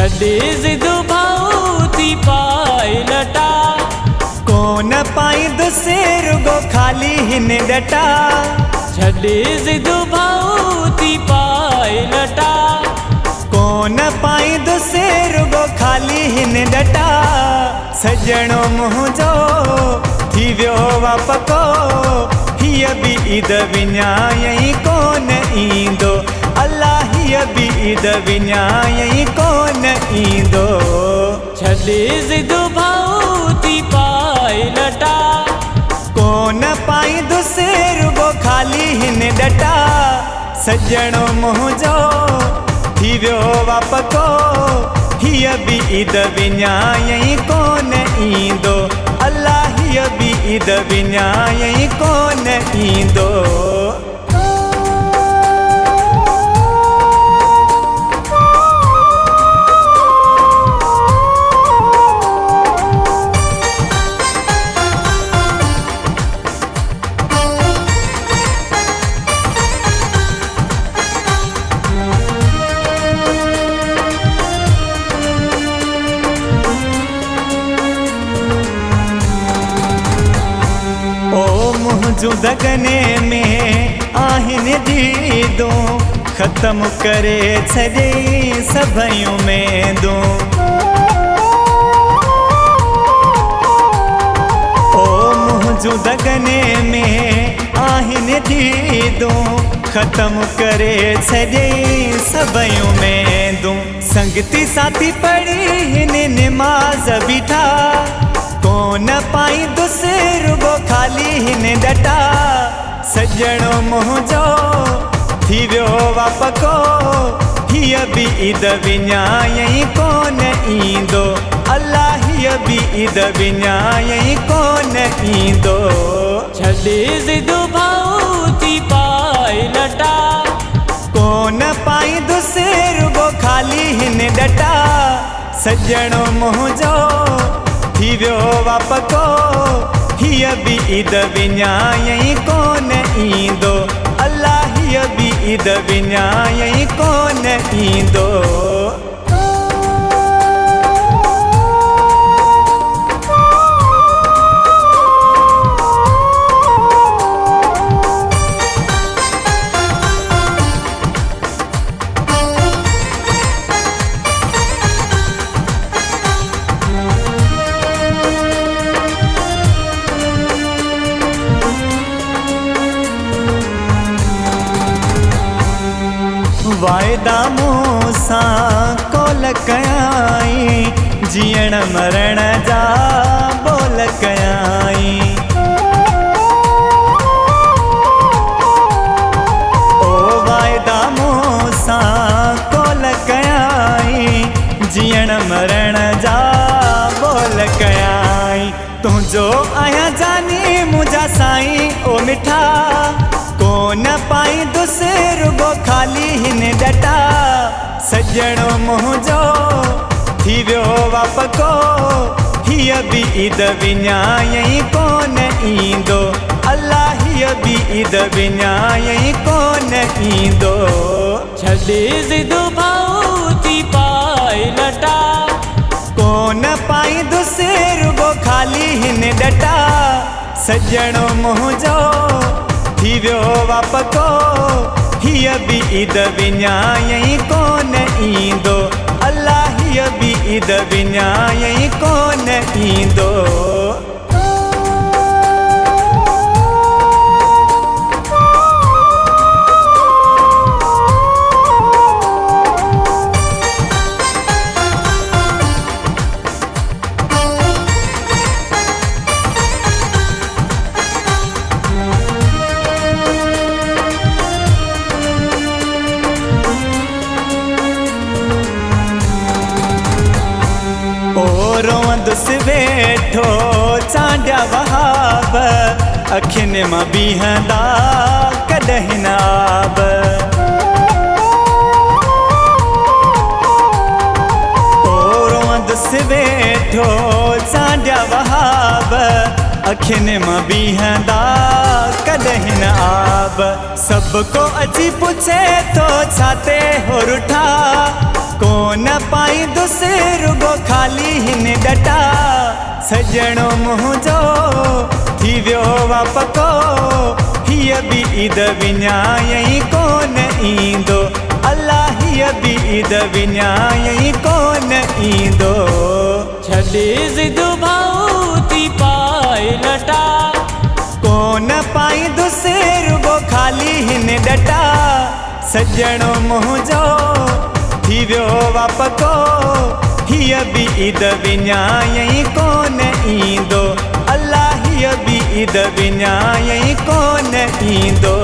छॾे ज़िद भाऊ थी पाए लटा। कोन पाईंदो रुगो खाली हिन डटा। छॾे ज़िद भाऊ थी पाए लटा। कोन पाईंदो रुगो खाली हिन डटा। सजणो मुंहिंजो थी वियो वापको, हीअ बि ईद विञायई कोन ईंदो। अल्लाह हीअ बि ईद विञायई कोन ईंदो। छॾे ज़िद भाऊ थी पाए लटा। कोन पाईंदो रुगो खाली हिन डटा। सजणो मुंहिंजो थी वियो वापको, हीअ बि ईद विञायई कोन ईंदो। अल्लाह हीअ बि ईद विञायई कोन ईंदो। दगने में आहिनि दीदूं, ख़त्म करे छॾे सभयूं मेंदूं। ओ मुंहिंजूं दगने में आहिनि दीदूं, ख़त्म करे छॾे सभयूं मेंदूं। संगती साथी पढ़ी हिन निमाज़ बीठा। कोन पाईंदो रुगो खाली हिन डटा। सजणो मुंहिंजो थी वियो वापको, हीअ बि ईद विञायई कोन ईंदो। अल्लाह हीअ बि ईद विञायई कोन ईंदो। छॾे ज़िद भाऊ थी पाए लटा। कोन पाईंदो रुगो खाली हिन डटा। सजणो मुंहिंजो थी वियो वापको, हीअ बि ईद विञायई कोन ईंदो। अल्लाह हीअ बि ईद विञायई कोन ईंदो। वाइदा मूंसां कौल कयाई, जीअण मरण जा बोल कयाई। ओ वाइदा मूंसां कौल कयाई, जीअण मरण जा बोल कयाई। तुंहिंजो आहियां जानी मुंहिंजा साईं ओ मिठा। कोन पाईंदो रुगो खाली हिन डटा। सजणो मुंहिंजो थी वियो वापको, हीअ बि ईद विञायई कोन ईंदो। अल्लाह हीअ बि ईद विञायई कोन ईंदो। छॾे ज़िद भाऊ थी पाए लटा। कोन पाईंदो रुगो खाली हिन डटा। सजणो मुंहिंजो थी वियो वापको, हीअ बि ईद विञायई कोन ईंदो। अल्लाह हीअ बि ईद विञायई कोन ईंदो। रोंदुसि वेठो चांडिया वहाब, अखियुनि मां बीहंदा कॾहिं न आब। ओ रोंदुसि वेठो चांडिया वहाब, अखियुनि मां बीहंदा कॾहिं न आब। सबको अची पुछे तो छाते हो रुठा, कोन पाईंदुसि रुगो खाली हिन डटा सजणो मुंहिंजो थी वियो वापको हीअ बि ईद विञायई कोन ईंदो अल्लाह हीअ बि ईद विञायई कोन ईंदो छॾे ज़िद भाऊ थी पाए लटा कोन पाईंदुसि रुगो खाली हिन डटा सजणो मुंहिंजो थी वियो वापको हीअ बि ईद विञायई कोन ईंदो अल्लाह हीअ बि ईद विञायई कोन ईंदो।